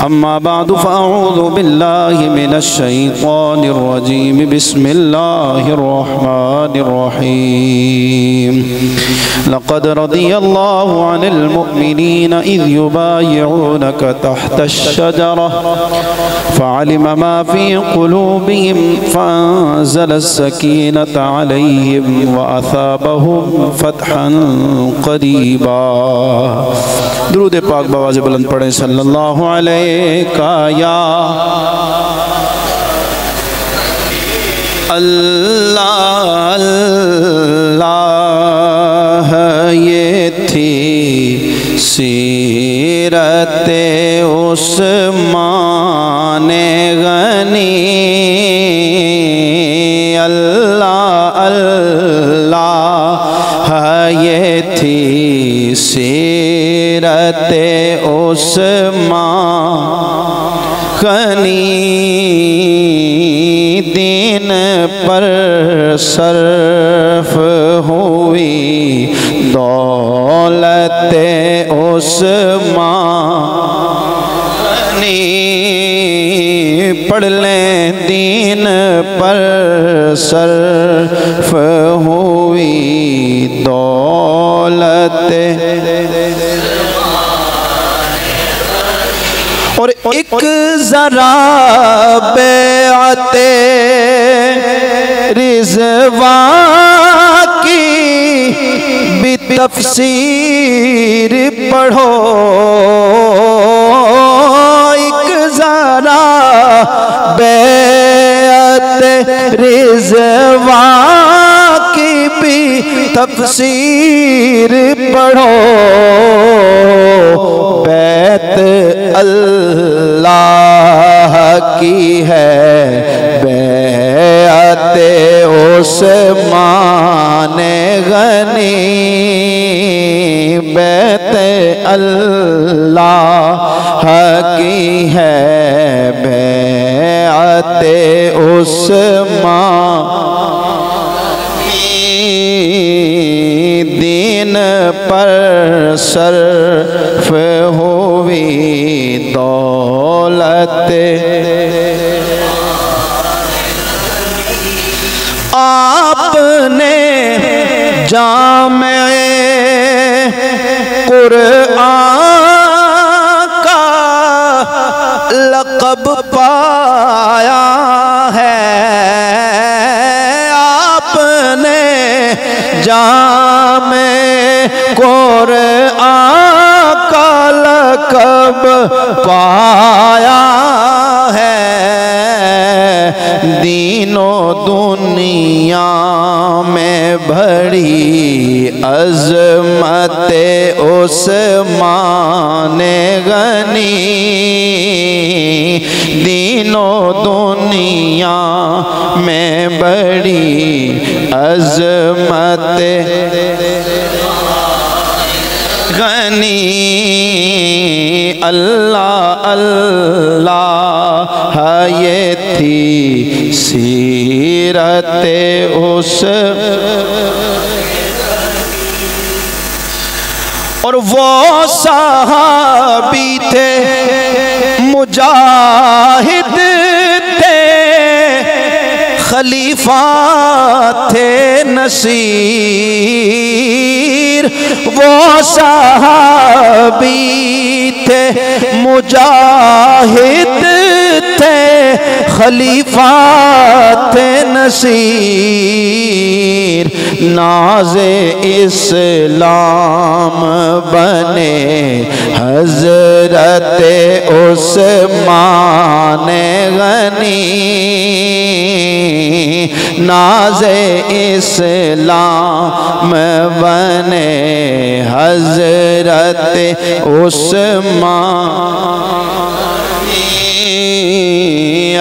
أما بعد فأعوذ بالله من الشيطان الرجيم بسم الله الرحمن الرحيم لقد رضي الله عن المؤمنين إذ يبايعونك تحت الشجرة فعلم ما في قلوبهم فأنزل السكينة عليهم وأثابهم فتحا قريبا. درود پاک بآواز بلند پڑھیں صلی اللہ علیہ یا اللہ اللہ. یہ تھی سیرت عثمان غنی. اللہ اللہ یہ تھی سیرت عثمان غنی. دین پر صرف ہوئی دولت عثمان غنی. پڑھ لیں دین پر صرف ہوئی دولت. اور ایک ذرا بیعت رضوان کی بھی تفسیر پڑھو. ایک ذرا بیعت رضوان کی بھی تفسیر پڑھو. بیعت اللہ کی ہے بیعت عثمان غنی. بیعت اللہ کی ہے بیعت عثمان. دین پر صرف ہوئی دولت. آپ نے جامع قرآن کا لقب پایا ہے. آپ نے جامع قرآن کا لقب پایا ہے. دین و دنیا میں بڑی عظمت عثمان غنی. دین و دنیا میں بڑی عظمت غنی. اللہ اللہ یہ تھی سیرت اور وہ صحابی تھے مجاہد تھے خلیفہ تھے نصیر. وہ صحابی تھے مجاہد تھے خلیفہ تھے نصیر. ناز اسلام بنے حضرت عثمان غنی. ناز اسلام بنے حضرت عثمان.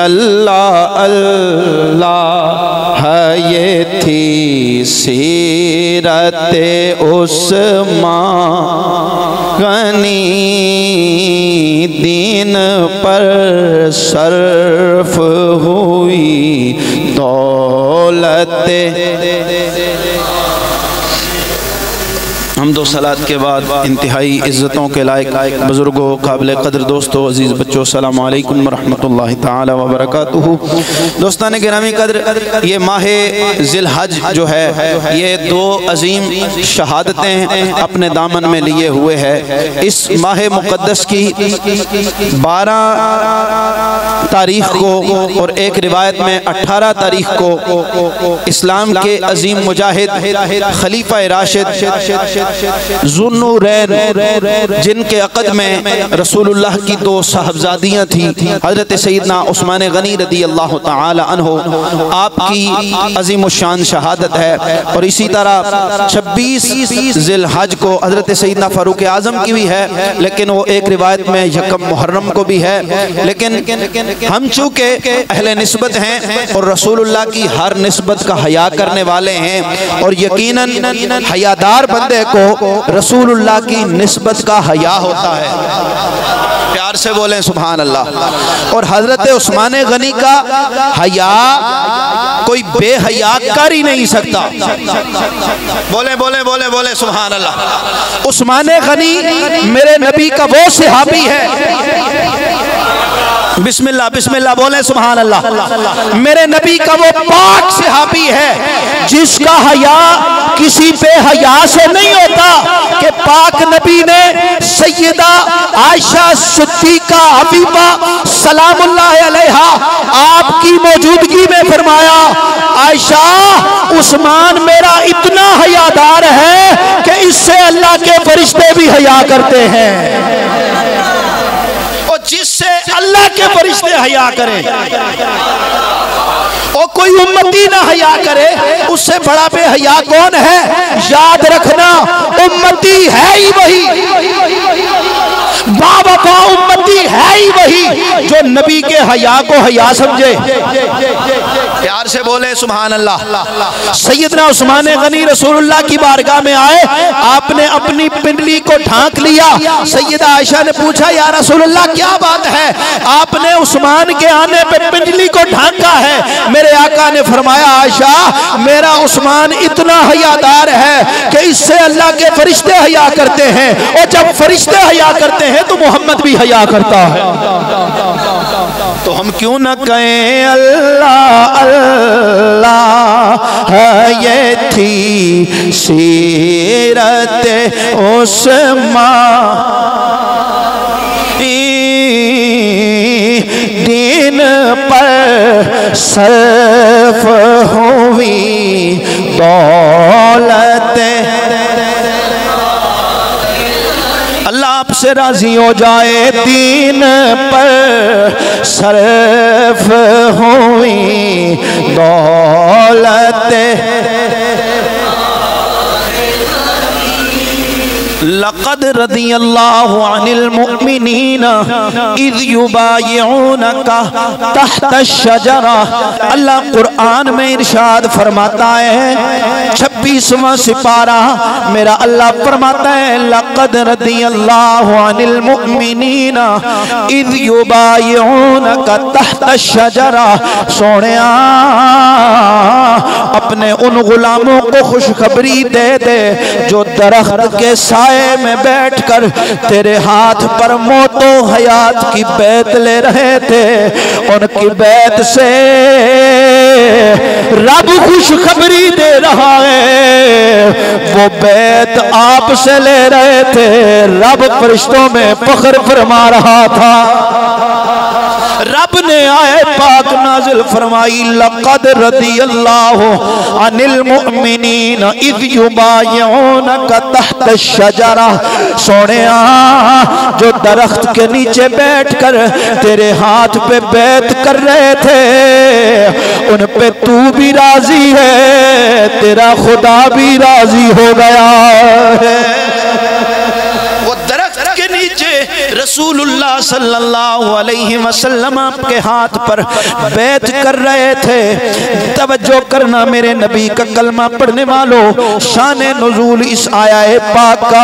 اللہ اللہ یہ تھی سیرت عثمان غنی. دین پر صرف ہوئی دولت. حمد و صلات کے بعد انتہائی عزتوں کے لائق بزرگوں، قابل قدر دوستوں، عزیز بچوں، السلام علیکم ورحمۃ اللہ تعالی وبرکاتہ۔ دوستان گرامی قدر، یہ ماہ ذی الحج جو ہے یہ دو عظیم شہادتیں اپنے دامن میں لیے ہوئے ہے۔ اس ماہ مقدس کی 12 تاریخ کو اور ایک روایت میں 18 تاریخ کو اسلام کے عظیم مجاہد خلیفہ راشد ذو النورین جن کے عقد میں رسول اللہ کی 2 صاحبزادیاں تھیں، حضرت سیدنا عثمان غنی رضی اللہ تعالی عنہ، آپ کی عظیم الشان شہادت ہے۔ اور اسی طرح 26 ذی الحج کو حضرت سیدنا فاروق اعظم کی بھی ہے، لیکن وہ ایک روایت میں یکم محرم کو بھی ہے۔ لیکن ہم چونکہ اہل نسبت ہیں اور رسول اللہ کی ہر نسبت کا حیا کرنے والے ہیں، اور یقیناً حیادار بندے کو رسول اللہ کی نسبت کا حیا ہوتا ہے۔ پیار سے بولیں سبحان اللہ۔ اور حضرت عثمان غنی کا حیا کوئی بے حیا کر ہی نہیں سکتا۔ بولیں بولیں بولیں بولیں سبحان اللہ۔ عثمان غنی میرے نبی کا وہ صحابی ہے، بسم اللہ بسم اللہ بولیں سبحان اللہ، میرے نبی کا وہ پاک صحابی ہے جس کا حیا کسی بے حیا سے نہیں ہوتا، کہ پاک نبی نے سیدہ عائشہ صدیقہ حبیبہ سلام اللہ علیہا آپ کی موجودگی میں فرمایا، عائشہ عثمان میرا اتنا حیادار ہے کہ اس سے اللہ کے فرشتے بھی حیا کرتے ہیں، اور جس سے اللہ کے فرشتے حیا کریں اور کوئی امتی نہ حیا کرے، اس سے بڑا بے حیا کون ہے؟ یاد رکھنا، امتی ہے ہی وہی، باوفا امتی ہے ہی وہی جو نبی کے حیا کو حیا سمجھے۔ پیار سے بولے سبحان اللہ۔ سیدنا عثمان غنی رسول اللہ کی بارگاہ میں آئے، آپ نے اپنی پنڈلی کو ڈھانک لیا۔ سیدہ عائشہ نے پوچھا یا رسول اللہ کیا بات ہے؟ آپ نے عثمان کے آنے پہ پنڈلی کو ڈھانکا ہے۔ میرے آقا نے فرمایا عائشہ میرا عثمان اتنا حیادار ہے کہ اس سے اللہ کے فرشتے حیا کرتے ہیں، اور جب فرشتے حیا کرتے ہیں تو محمد بھی حیا کرتا ہے۔ تو ہم کیوں نہ کہیں اللہ اللہ، یہ تھی سیرت عثمان، دین پر صرف ہوئی دولت، اللہ آپ سے راضی ہو جائے، دین پر صرف ہوئی دولت، لقد رضی اللہ عن المؤمنین اذ یبایعونک تحت الشجرہ۔ اللہ قرآن میں ارشاد فرماتا ہے، 26واں سپارہ میرا اللہ فرماتا ہے، لقد رضی اللہ عن المؤمنین اذ یبایعونک تحت الشجرہ۔ سونیا اپنے ان غلاموں کو خوشخبری دے دے جو درخت کے سائے میں بیٹھ کر تیرے ہاتھ پر موت و حیات کی بیعت لے رہے تھے، ان کی بیعت سے رب خوشخبری دے رہا ہے، وہ بیعت آپ سے لے رہے تھے، رب فرشتوں میں فخر فرما رہا تھا۔ رب نے آیت پاک نازل فرمائی، لقد رضی اللہ عن المؤمنین اذ یبایعونک تحت الشجرہ۔ سونیا جو درخت کے نیچے بیٹھ کر تیرے ہاتھ پہ بیعت کر رہے تھے، ان پہ تو بھی راضی ہے، تیرا خدا بھی راضی ہو گیا ہے۔ رسول اللہ صلی اللہ علیہ وسلم آپ کے ہاتھ پر بیعت کر رہے تھے۔ توجہ کرنا میرے نبی کا کلمہ پڑھنے والوں، شان نزول اس آیہ پاک کا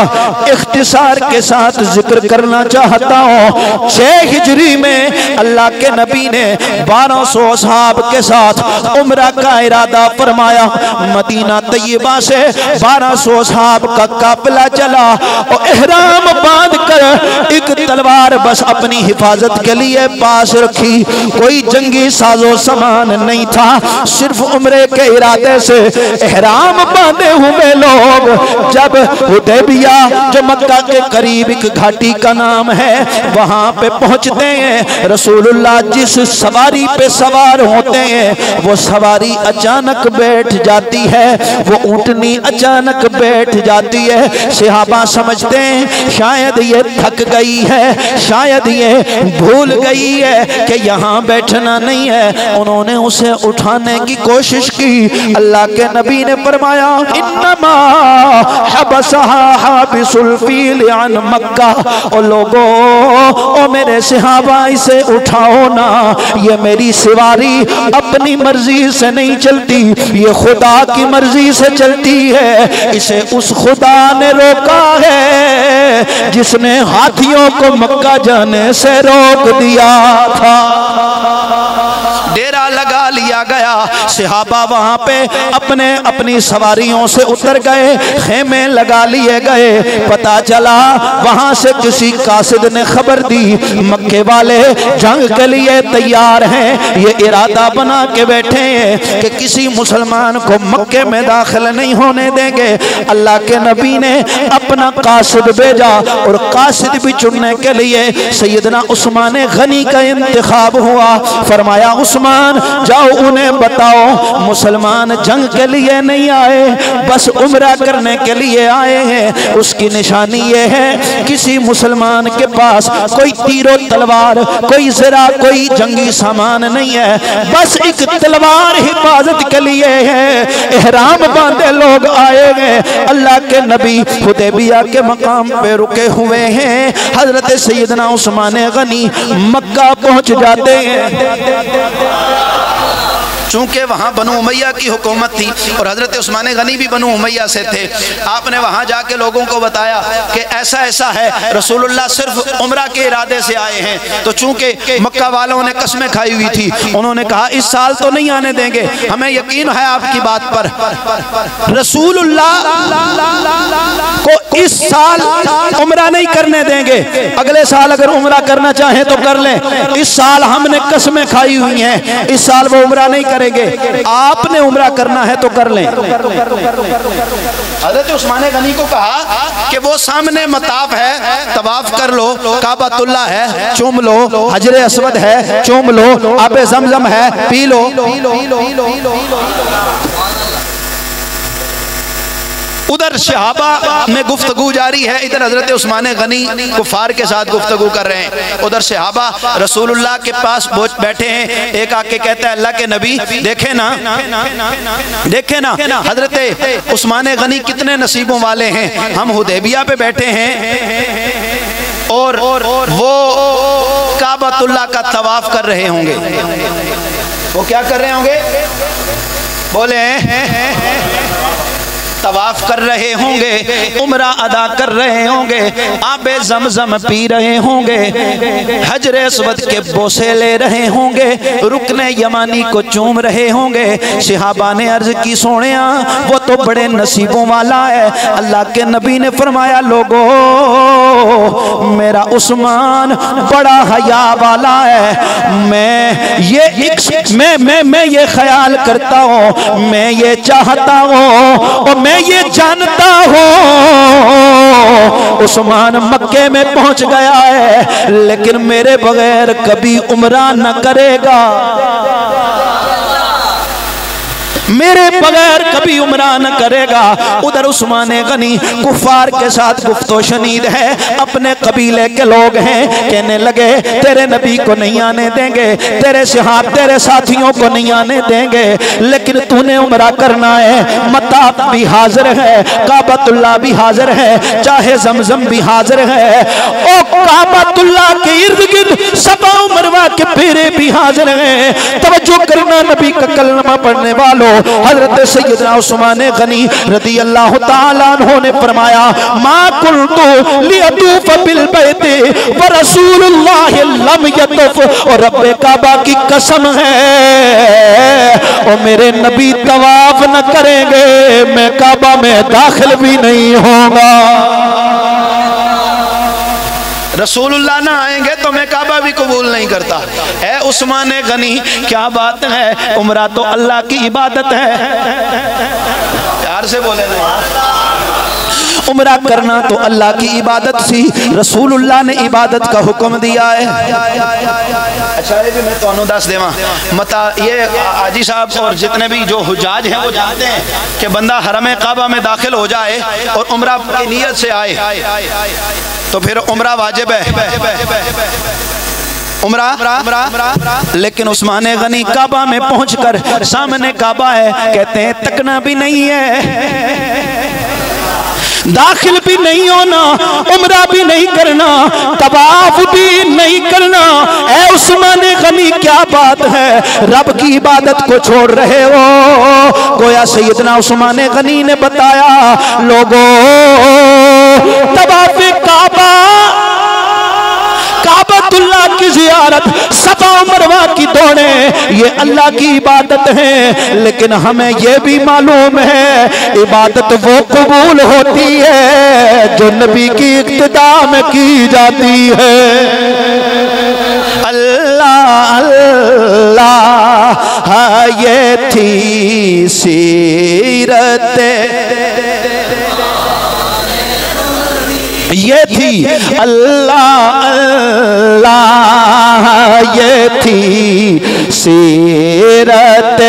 اختصار کے ساتھ ذکر کرنا چاہتا ہوں۔ 6 ہجری میں اللہ کے نبی نے 1200 اصحاب کے ساتھ عمرہ کا ارادہ فرمایا۔ مدینہ طیبہ سے 1200 اصحاب کا قافلہ چلا اور احرام باندھ کر ایک تلوار بس اپنی حفاظت کے لیے پاس رکھی۔ کوئی جنگی ساز و سامان نہیں تھا، صرف عمرے کے ارادے سے احرام باندھے ہوئے لوگ جب حدیبیہ جو مکہ کے قریب ایک گھاٹی کا نام ہے وہاں پہ پہنچتے ہیں، رسول اللہ جس سواری پہ سوار ہوتے ہیں وہ سواری اچانک بیٹھ جاتی ہے، وہ اونٹنی اچانک بیٹھ جاتی ہے۔ صحابہ سمجھتے ہیں شاید یہ تھک گئی ہے، شاید یہ بھول گئی ہے کہ یہاں بیٹھنا نہیں ہے۔ انہوں نے اسے اٹھانے کی کوشش کی، اللہ کے نبی نے فرمایا انما حبسها حابس الفیل عن مکہ، اور لوگوں او میرے صحابہ اسے اٹھاؤ نا، یہ میری سواری اپنی مرضی سے نہیں چلتی، یہ خدا کی مرضی سے چلتی ہے۔ اسے اس خدا نے روکا ہے جس نے ہاتھیوں کو مکہ جانے سے روک دیا تھا۔ ڈیرا لگا لیا گیا، صحابہ وہاں پہ اپنی سواریوں سے اتر گئے، خیمے لگا لیے گئے۔ پتا چلا وہاں سے کسی قاصد نے خبر دی مکے والے جنگ کے لیے تیار ہیں، یہ ارادہ بنا کے بیٹھے ہیں کہ کسی مسلمان کو مکے میں داخل نہیں ہونے دیں گے۔ اللہ کے نبی نے اپنا قاصد بھیجا اور قاصد بھی چننے کے لیے سیدنا عثمان غنی کا انتخاب ہوا۔ فرمایا عثمان جاؤ انہیں بتاؤ مسلمان جنگ کے لیے نہیں آئے، بس عمرہ کرنے کے لیے آئے ہیں۔ اس کی نشانی یہ ہے کسی مسلمان کے پاس کوئی تیر و تلوار، کوئی زرہ، کوئی جنگی سامان نہیں ہے، بس ایک تلوار حفاظت کے لیے ہے۔ احرام باندھے لوگ آئے ہیں، اللہ کے نبی حدیبیہ کے مقام پہ رکے ہوئے ہیں۔ حضرت سیدنا عثمان غنی مکہ پہنچ جاتے ہیں۔ چونکہ وہاں بنو امیہ کی حکومت تھی اور حضرت عثمان غنی بھی بنو امیہ سے تھے، آپ نے وہاں جا کے لوگوں کو بتایا کہ ایسا ایسا ہے، رسول اللہ صرف عمرہ کے ارادے سے آئے ہیں۔ تو چونکہ مکہ والوں نے قسمیں کھائی ہوئی تھی، انہوں نے کہا اس سال تو نہیں آنے دیں گے، ہمیں یقین ہے آپ کی بات پر۔ رسول اللہ کو اس سال عمرہ نہیں کرنے دیں گے، اگلے سال اگر عمرہ کرنا چاہیں تو کر لیں، اس سال ہم نے قسمیں کھائی ہوئی ہیں، اس سال وہ عمرہ نہیں کریں گے، آپ نے عمرہ کرنا ہے تو کر لیں۔ حضرت عثمان غنی کو کہا کہ وہ سامنے مطاف ہے، طواف کر لو، کعبۃ اللہ ہے چوم لو، حجر اسود ہے چوم لو، آب زمزم ہے پی لو۔ ادھر صحابہ میں گفتگو جاری ہے، ادھر حضرت عثمان غنی کفار کے ساتھ گفتگو کر رہے ہیں۔ ادھر صحابہ رسول اللہ کے پاس بیٹھے ہیں، ایک آ کے کہتا ہے اللہ کے نبی دیکھیں نا حضرت عثمان غنی کتنے نصیبوں والے ہیں، ہم حدیبیہ پہ بیٹھے ہیں اور وہ کعبۃ اللہ کا طواف کر رہے ہوں گے۔ وہ کیا کر رہے ہوں گے؟ بولے طواف کر رہے ہوں گے، عمرہ ادا کر رہے ہوں گے، آب زمزم پی رہے ہوں گے، حجر اسود کے بوسے لے رہے ہوں گے، رکن یمانی کو چوم رہے ہوں گے۔ صحابہ نے عرض کی سونیا وہ تو بڑے نصیبوں والا ہے۔ اللہ کے نبی نے فرمایا لوگو میرا عثمان بڑا حیا والا ہے، میں یہ خیال کرتا ہوں، میں یہ چاہتا ہوں اور میں یہ جانتا ہوں عثمان مکے میں پہنچ گیا ہے لیکن میرے بغیر کبھی عمرہ نہ کرے گا، میرے بغیر کبھی عمرہ نہ کرے گا۔ ادھر عثمان غنی کفار کے ساتھ گفت و شنید ہے، اپنے قبیلے کے لوگ ہیں، کہنے لگے تیرے نبی کو نہیں آنے دیں گے، تیرے صحاب تیرے ساتھیوں کو نہیں آنے دیں گے، لیکن تو نے عمرہ کرنا ہے، مطاف بھی حاضر ہے، کعبۃ اللہ بھی حاضر ہے، چاہے زمزم بھی حاضر ہے، او کعبۃ اللہ کے ارد گرد صفا و مروہ کے پھیرے بھی حاضر ہیں۔ توجہ کرنا نبی کا کلمہ پڑھنے والوں، حضرت سیدنا عثمان غنی رضی اللہ تعالیٰ عنہ نے فرمایا ما قلت لیطوف بالبیت ورسول اللہ لم یطف، اور رب کعبہ کی قسم ہے اور میرے نبی طواف نہ کریں گے میں کعبہ میں داخل بھی نہیں ہوں گا۔ رسول اللہ نہ آئیں گے تو میں کعبہ بھی قبول نہیں کرتا۔ اے عثمان غنی کیا بات ہے، عمرہ تو اللہ کی عبادت ہے، پیار سے بولے نا، عمرہ کرنا تو اللہ کی عبادت سی، رسول اللہ نے عبادت کا حکم دیا ہے۔ اچھا یہ بھی میں تو انہوں دس دیواں یہ حاجی صاحب اور جتنے بھی جو حجاج ہیں وہ جانتے ہیں کہ بندہ حرم کعبہ میں داخل ہو جائے اور عمرہ کی نیت سے آئے تو پھر عمرہ واجب ہے، عمرہ، لیکن عثمان غنی کعبہ میں پہنچ کر سامنے کعبہ ہے، کہتے ہیں تکنا بھی نہیں ہے، داخل بھی نہیں ہونا، عمرہ بھی نہیں کرنا، طواف بھی نہیں کرنا۔ اے عثمان غنی کیا بات ہے، رب کی عبادت کو چھوڑ رہے ہو۔ گویا سیدنا عثمان غنی نے بتایا لوگوں طواف کعبہ، کعبۃ اللہ کی زیارت، صفا و مروہ کی دوڑیں، یہ اللہ کی عبادت ہے، لیکن ہمیں یہ بھی معلوم ہے عبادت وہ قبول ہوتی ہے جو نبی کی اقتداء میں کی جاتی ہے۔ اللہ اللہ یہ تھی سیرت، یہ تھی اللہ اللہ یہ تھی سیرت،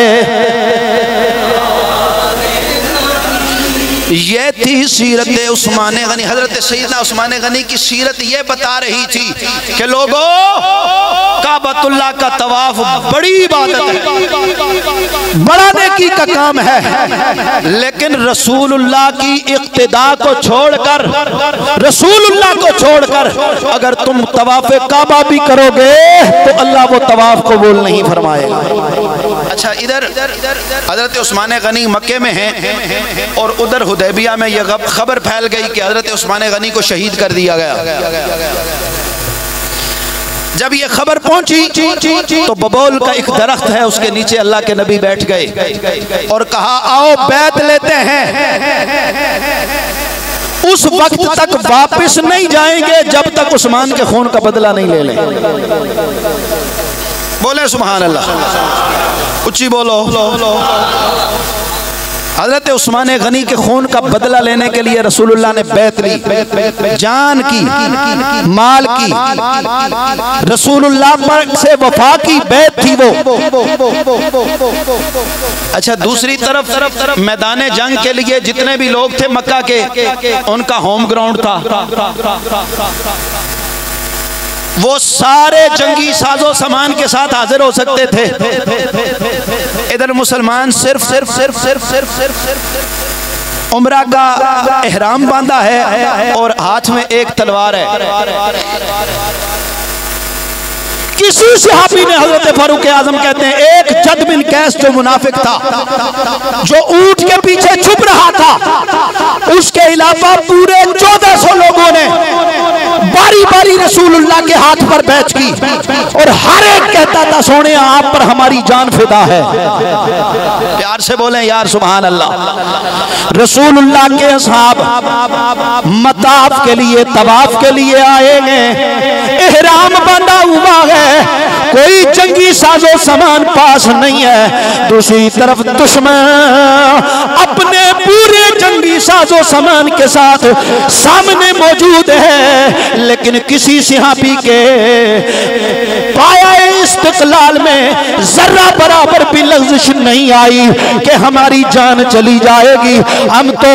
یہ تھی سیرت عثمان غنی۔ حضرت سیدنا عثمان غنی کی سیرت یہ بتا رہی تھی کہ لوگوں کعبۃ اللہ کا طواف بڑی عبادت ہے، بڑا نیکی کا کام ہے، لیکن رسول اللہ کی اقتداء کو چھوڑ کر، رسول اللہ کو چھوڑ کر اگر تم طواف کعبہ بھی کرو گے تو اللہ وہ طواف قبول نہیں فرمائے گا۔ اچھا ادھر حضرت عثمان غنی مکے میں ہیں اور ادھر حدیبیہ میں یہ خبر پھیل گئی کہ حضرت عثمان غنی کو شہید کر دیا گیا۔ جب یہ خبر پہنچی تو ببول کا ایک درخت ہے، اس کے نیچے اللہ کے نبی بیٹھ گئے اور کہا آؤ بیعت لیتے ہیں، اس وقت تک واپس نہیں جائیں گے جب تک عثمان کے خون کا بدلہ نہیں لے لیں۔ بولے سبحان اللہ، اچھی بولو۔ حضرت عثمان غنی کے خون کا بدلہ لینے کے لیے رسول اللہ نے بیعت لی، جان کی، مال کی، رسول اللہ پر سے وفا کی بیعت تھی وہ۔ اچھا دوسری طرف میدان جنگ کے لیے جتنے بھی لوگ تھے مکہ کے، ان کا ہوم گراؤنڈ تھا، وہ سارے جنگی ساز و سامان کے ساتھ حاضر ہو سکتے تھے۔ ادھر مسلمان صرف عمرہ کا احرام باندھا ہے اور ہاتھ میں ایک تلوار ہے۔ کسی صحابی نے، حضرت فاروق اعظم کہتے ہیں، ایک جد بن قیس جو منافق تھا، جو اونٹ کے پیچھے چھپ رہا تھا، اس کے علاوہ پورے 1400 لوگوں نے باری باری رسول اللہ کے ہاتھ پر بیعت کی اور ہر ایک کہتا تھا سونے آپ پر ہماری جان فدا ہے۔ پیار سے بولیں یار سبحان اللہ۔ رسول اللہ کے اصحاب مطاف کے لیے، طواف کے لیے آئے ہیں، احرام باندھا ہوا ہے، کوئی جنگی ساز و سامان پاس نہیں ہے، دوسری طرف دشمن اپنے پورے جنگی ساز و سامان کے ساتھ سامنے موجود ہے، لیکن کسی صحابی کے پایا استقلال میں ذرہ برابر بھی لغزش نہیں آئی کہ ہماری جان چلی جائے گی. ہم تو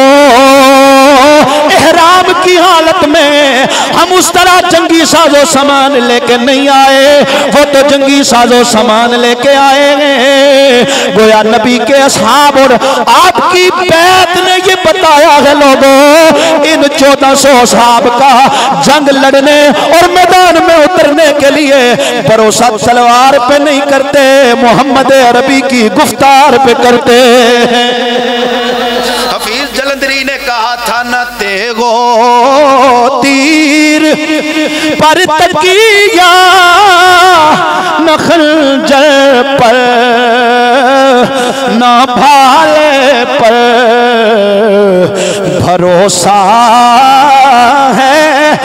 احرام کی حالت میں ہم اس طرح جنگی ساز و سامان لے کے نہیں آئے, وہ تو جنگی ساز و سامان لے کے آئے ہیں. گویا نبی کے اصحاب اور آپ کی بیعت نے یہ بتایا ہے لوگوں, ان 1400 اصحاب کا جنگ لڑنے اور میدان میں اترنے کے لیے بھروسہ تلوار پہ نہیں کرتے, محمد عربی کی گفتار پہ کرتے ہیں. حفیظ جلندری نے کہا تھا نہ تیغو تیر پر تکیہ نہ خنجر پر نہ بھالے پر بھروسہ ہے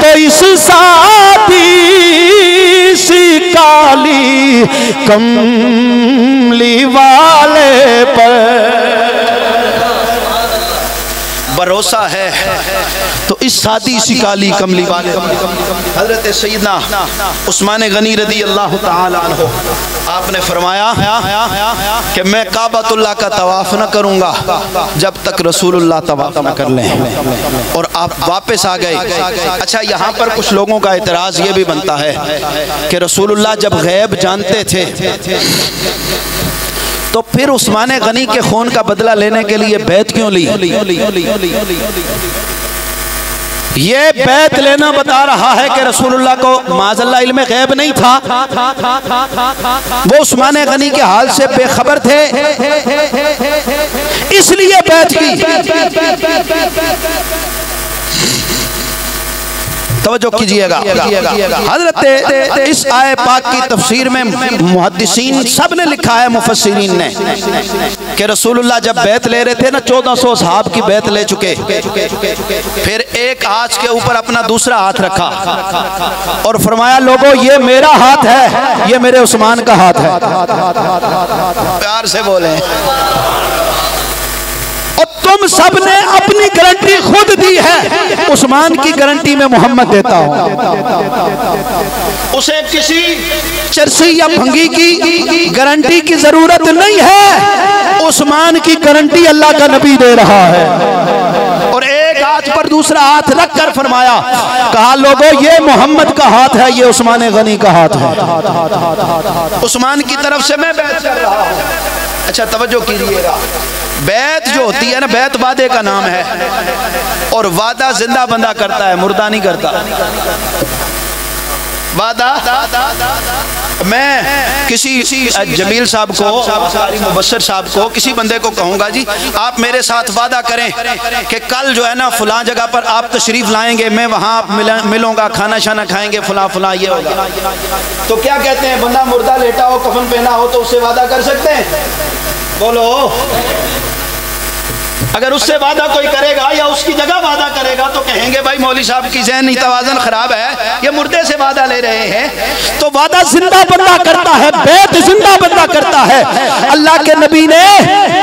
تو اس سادی سی کالی کملی والے پر بھروسہ ہے تو اس سادی سی کالی کملی والے. حضرت سیدنا عثمان غنی رضی اللہ تعالی عنہ آپ نے فرمایا کہ میں کعبۃ اللہ کا طواف نہ کروں گا جب تک رسول اللہ طواف نہ کر لیں, اور آپ واپس آ گئے. اچھا, یہاں پر کچھ لوگوں کا اعتراض یہ بھی بنتا ہے کہ رسول اللہ جب غیب جانتے تھے تو پھر عثمان غنی کے خون کا بدلہ لینے کے لیے بیعت کیوں لی؟ یہ بیعت لینا بتا رہا ہے کہ رسول اللہ کو معاذ اللہ علم غیب نہیں تھا, وہ عثمان غنی کے حال سے بے خبر تھے, اس لیے بیعت کی. توجہ کیجئے گا, حضرت اس آیے پاک کی تفسیر میں محدثین سب نے لکھا ہے, مفسرین نے, کہ رسول اللہ جب بیعت لے رہے تھے نا 1400 صحاب کی بیعت لے چکے, پھر ایک ہاتھ کے اوپر اپنا دوسرا ہاتھ رکھا اور فرمایا لوگوں یہ میرا ہاتھ ہے, یہ میرے عثمان کا ہاتھ ہے. پیار سے بولیں. تم سب نے اپنی گارنٹی خود دی ہے, عثمان کی گارنٹی میں محمد دیتا ہوں. اسے کسی چرسی یا بھنگی کی گارنٹی کی ضرورت نہیں ہے, عثمان کی گارنٹی اللہ کا نبی دے رہا ہے. اور ایک ہاتھ پر دوسرا ہاتھ رکھ کر فرمایا, کہا لوگوں یہ محمد کا ہاتھ ہے, یہ عثمان غنی کا ہاتھ ہے, عثمان کی طرف سے میں بیعت کر رہا ہوں. اچھا توجہ کیجئے گا, بیعت جو ہوتی ہے نا, بیعت وعدے کا نام ہے, اور وعدہ زندہ بندہ کرتا ہے, مردہ نہیں کرتا. وعدہ میں کسی جمیل صاحب کو, مبشر صاحب کو, کسی بندے کو کہوں گا جی آپ میرے ساتھ وعدہ کریں کہ کل جو ہے نا فلاں جگہ پر آپ تشریف لائیں گے, میں وہاں آپ ملوں گا, کھانا شانا کھائیں گے, فلاں فلاں یہ ہوگا. تو کیا کہتے ہیں, بندہ مردہ لیٹا ہو, کفن پہنا ہو, تو اس سے وعدہ کر سکتے ہیں؟ بولو. اگر اس سے وعدہ کوئی کرے گا یا اس کی جگہ وعدہ کرے گا تو کہیں گے بھائی مولوی صاحب کی ذہنی توازن خراب ہے, یہ مردے سے وعدہ لے رہے ہیں. تو وعدہ زندہ بندہ کرتا ہے, بیعت زندہ بندہ کرتا ہے. اللہ کے نبی نے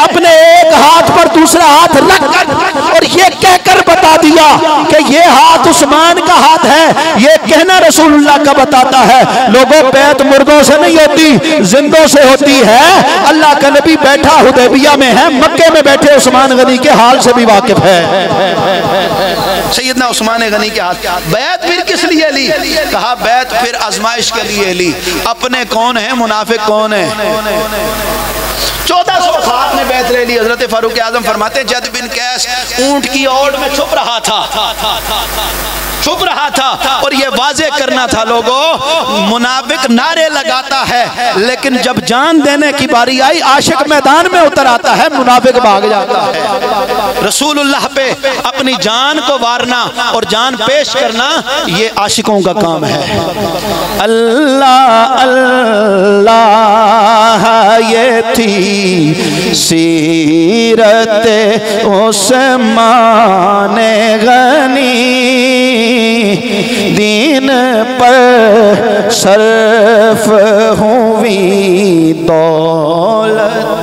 اپنے ایک ہاتھ پر دوسرا ہاتھ رکھ کر اور یہ کہہ کر بتا دیا کہ یہ ہاتھ عثمان کا ہاتھ ہے, یہ کہنا رسول اللہ کا بتاتا ہے. لوگوں بیعت مردوں سے نہیں ہوتی, زندوں سے ہوتی ہے. اللہ کا نبی بیٹھا حدیبیہ میں ہے, مکے میں بیٹھے عثمان غنی کے حال سے بھی واقف ہے. سیدنا عثمان غنی کے ہاتھ. بیعت پھر کس لیے لی؟ کہا بیعت پھر آزمائش کے لیے لی. اپنے کون ہیں, منافق کون ہیں. 1400 صحابہ نے بیعت لے لی. حضرت فاروق اعظم فرماتے ہیں جد بن قیس اونٹ کی اوڑ میں چھپ رہا تھا, اور یہ واضح کرنا تھا لوگوں, منافق نعرے لگاتا ہے لیکن جب جان دینے کی باری آئی عاشق میدان میں اتر آتا ہے, منافق بھاگ جاتا ہے. رسول اللہ پہ اپنی جان کو وارنا اور جان پیش کرنا یہ عاشقوں کا کام ہے. اللہ اللہ یہ تھی سیرت عثمان غنی, دین پر صرف ہوئی دولت